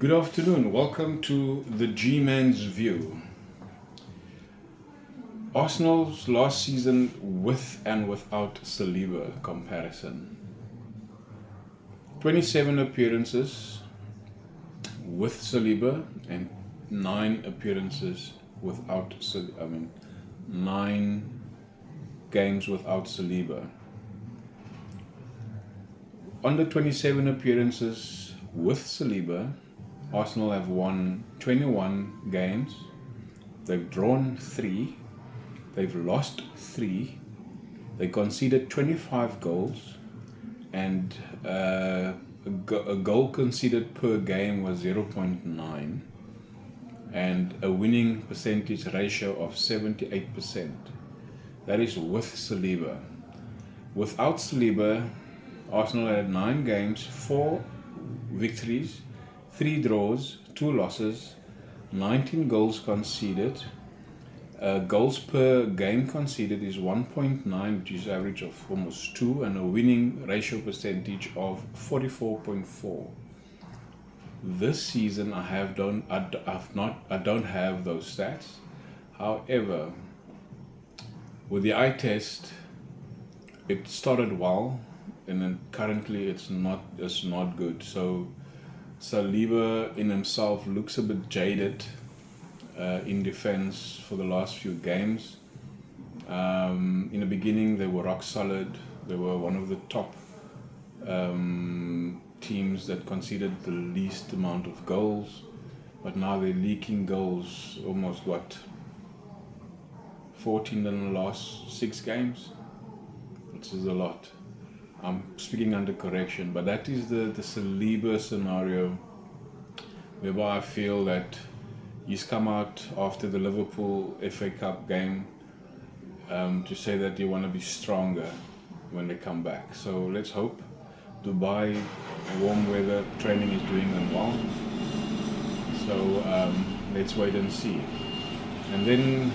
Good afternoon. Welcome to the G Man's View. Arsenal's last season with and without Saliba comparison. 27 appearances with Saliba and 9 appearances without I mean 9 games without Saliba. On the 27 appearances with Saliba, Arsenal have won 21 games. They've drawn 3. They've lost 3. They conceded 25 goals, and a goal conceded per game was 0.9, and a winning percentage ratio of 78%. That is with Saliba. Without Saliba, Arsenal had 9 games, 4 victories, 3 draws, 2 losses, 19 goals conceded. Goals per game conceded is 1.9, which is average of almost 2, and a winning ratio percentage of 44.4. This season I don't have those stats. However, with the eye test, it started well, and then currently it's not good. So Saliba in himself looks a bit jaded in defense for the last few games. In the beginning, they were rock solid. They were one of the top teams that conceded the least amount of goals, but now they're leaking goals almost 14 in the last 6 games, which is a lot. I'm speaking under correction, but that is the Saliba scenario, whereby I feel that he's come out after the Liverpool FA Cup game to say that they want to be stronger when they come back. So let's hope. Dubai, warm weather, training is doing them well. So let's wait and see. And then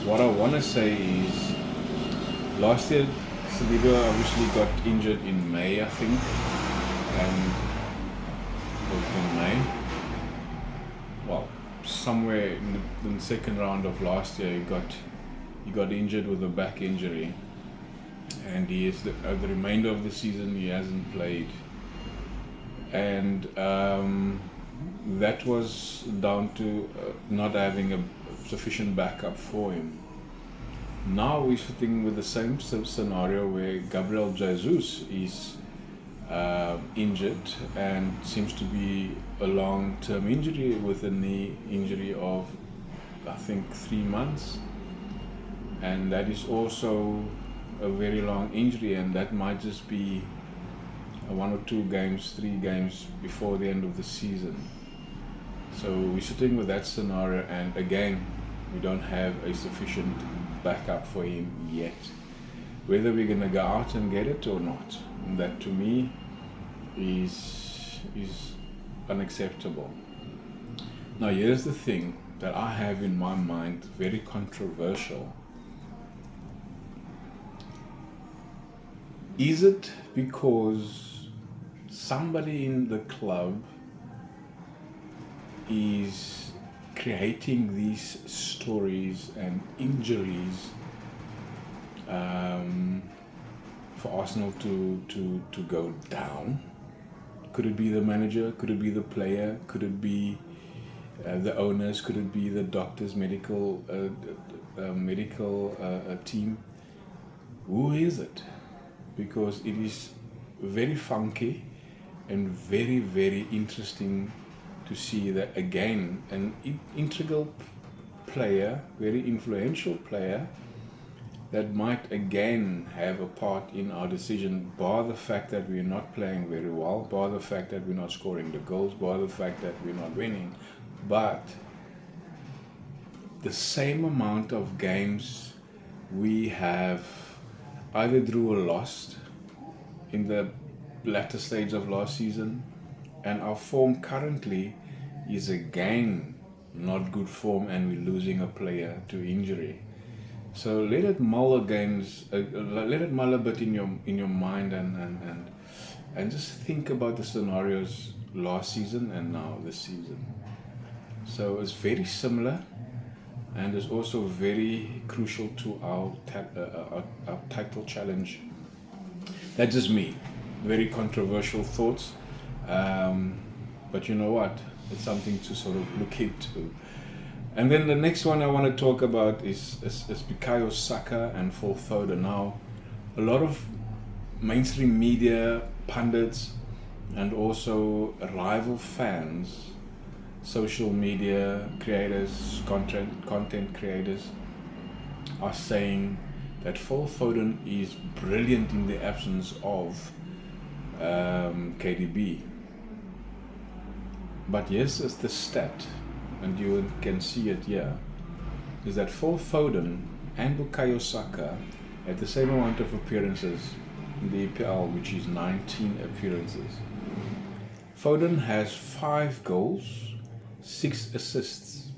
what I want to say is, last year Saliba obviously got injured in May, I think, and was in May. Well, somewhere in the second round of last year, he got injured with a back injury, and he is the remainder of the season he hasn't played, and that was down to not having a sufficient backup for him. Now we're sitting with the same scenario where Gabriel Jesus is injured and seems to be a long-term injury with a knee injury of, I think, 3 months, and that is also a very long injury, and that might just be 1 or 2 games, 3 games before the end of the season. So we're sitting with that scenario, and again, we don't have a sufficient backup for him yet. Whether we're going to go out and get it or not, that to me is unacceptable. Now here's the thing that I have in my mind, very controversial. Is it because somebody in the club is creating these stories and injuries for Arsenal to go down? Could it be the manager? Could it be the player? Could it be the owners? Could it be the doctors, medical team? Who is it? Because it is very funky and very, very interesting to see that again, an integral player, very influential player, that might again have a part in our decision, bar the fact that we're not playing very well, bar the fact that we're not scoring the goals, bar the fact that we're not winning. But the same amount of games we have either drew or lost in the latter stage of last season, and our form currently is again not good form, and we're losing a player to injury. So let it mull a bit in your mind, and just think about the scenarios last season and now this season. So it's very similar, and is also very crucial to our title challenge. That's just me. Very controversial thoughts. But you know what? It's something to sort of look into. And then the next one I want to talk about is Bukayo Saka and Phil Foden. Now, a lot of mainstream media, pundits, and also rival fans, social media creators, content creators, are saying that Phil Foden is brilliant in the absence of KDB. But yes, it's the stat, and you can see it here, is that Phil Foden and Bukayo Saka had the same amount of appearances in the EPL, which is 19 appearances. Foden has 5 goals, 6 assists.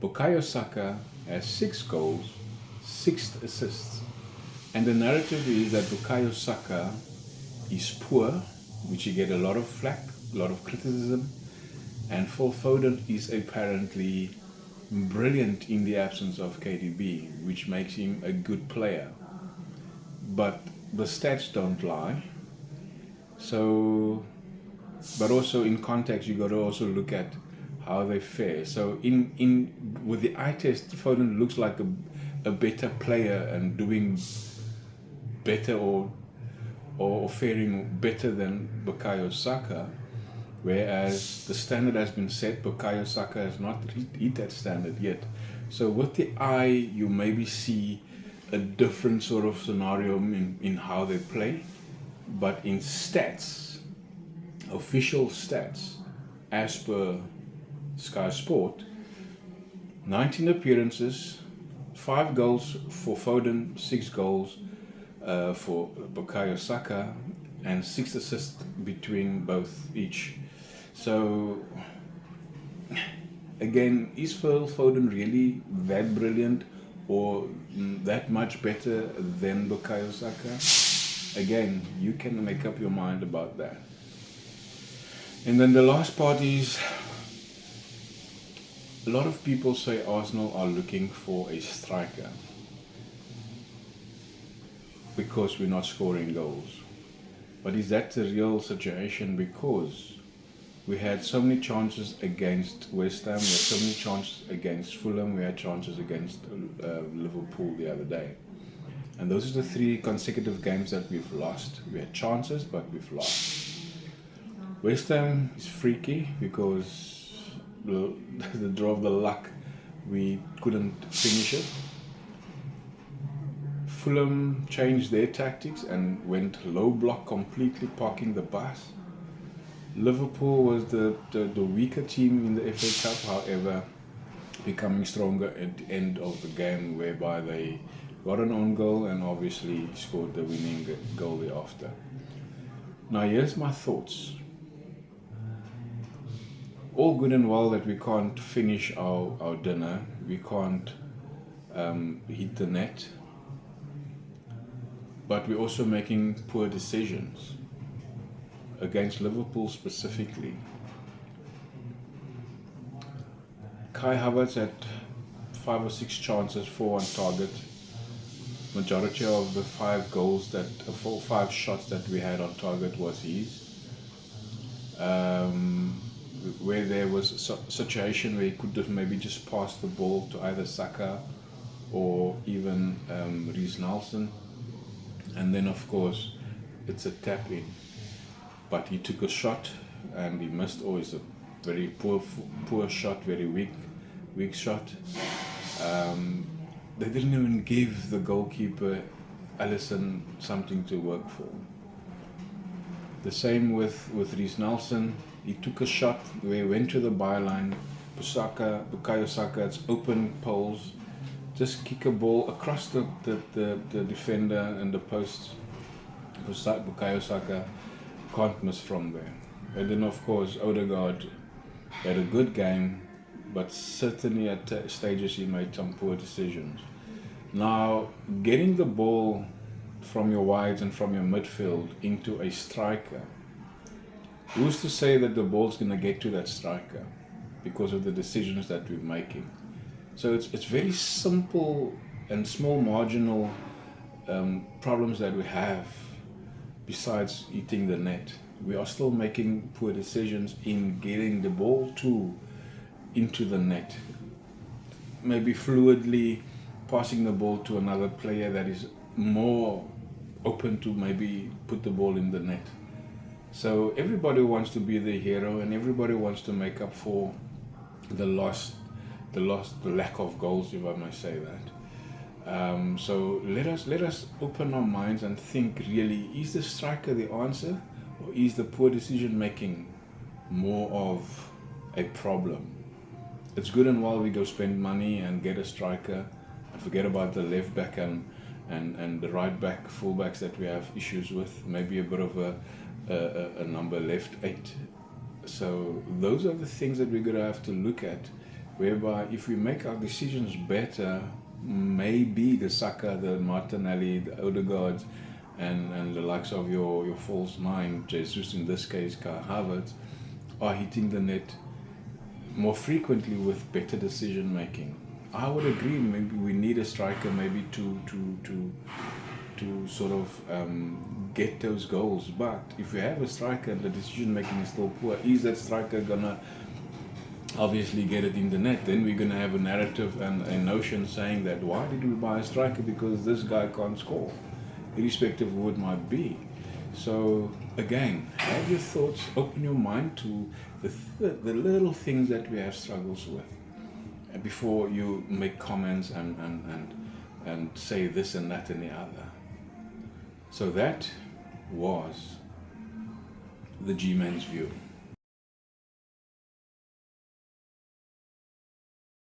Bukayo Saka has 6 goals, 6 assists. And the narrative is that Bukayo Saka is poor, which you get a lot of flack, a lot of criticism, and Phil Foden is apparently brilliant in the absence of KDB, which makes him a good player. But the stats don't lie. So, but also in context, you got to also look at how they fare. So in with the eye test, Foden looks like a better player and doing better or faring better than Bukayo Saka. Whereas the standard has been set, Bukayo Saka has not hit that standard yet. So with the eye, you maybe see a different sort of scenario in how they play. But in stats, official stats, as per Sky Sport, 19 appearances, 5 goals for Foden, 6 goals for Bukayo Saka, and 6 assists between both each. So, again, is Phil Foden really that brilliant or that much better than Bukayo Saka? Again, you can make up your mind about that. And then the last part is, a lot of people say Arsenal are looking for a striker because we're not scoring goals. But is that the real situation? Because we had so many chances against West Ham, we had so many chances against Fulham, we had chances against Liverpool the other day. And those are the 3 consecutive games that we've lost. We had chances, but we've lost. West Ham is freaky because the draw of the luck, we couldn't finish it. Fulham changed their tactics and went low block completely, parking the bus. Liverpool was the weaker team in the FA Cup, however, becoming stronger at the end of the game, whereby they got an own goal and obviously scored the winning goal thereafter. Now here's my thoughts. All good and well that we can't finish our dinner, we can't hit the net, but we're also making poor decisions. Against Liverpool specifically, Kai Havertz had 5 or 6 chances, 4 on target. Majority of the 5 goals that 5 shots that we had on target was his. Where there was a situation where he could have maybe just passed the ball to either Saka or even Reiss Nelson, and then of course it's a tap in. But he took a shot and he missed. Always a very poor shot, very weak shot. They didn't even give the goalkeeper Alisson something to work for. The same with Reiss Nelson. He took a shot where he went to the byline. Bukayo Saka, it's open poles. Just kick a ball across the defender and the post. Bukayo Saka can't miss from there. And then of course Odegaard had a good game, but certainly at stages he made some poor decisions. Now, getting the ball from your wides and from your midfield into a striker Who's to say that the ball's going to get to that striker because of the decisions that we're making? So it's very simple and small marginal problems that we have besides hitting the net. We are still making poor decisions in getting the ball into the net. Maybe fluidly passing the ball to another player that is more open to maybe put the ball in the net. So everybody wants to be the hero, and everybody wants to make up for the lack of goals, if I may say that. So let us open our minds and think really: is the striker the answer, or is the poor decision making more of a problem? It's good and well we go spend money and get a striker and forget about the left back and the right back, full backs that we have issues with. Maybe a bit of a number left 8. So those are the things that we're going to have to look at, whereby if we make our decisions better, maybe the Saka, the Martinelli, the Odegaards, and the likes of your false 9, Jesus in this case, Kai Havertz, are hitting the net more frequently with better decision making. I would agree. Maybe we need a striker, maybe to sort of get those goals. But if we have a striker and the decision making is still poor, is that striker gonna obviously get it in the net? Then we're gonna have a narrative and a notion saying that why did we buy a striker, because this guy can't score, irrespective of who it might be. So again, have your thoughts, open your mind to the little things that we have struggles with before you make comments and say this and that and the other. So that was the G-Man's view.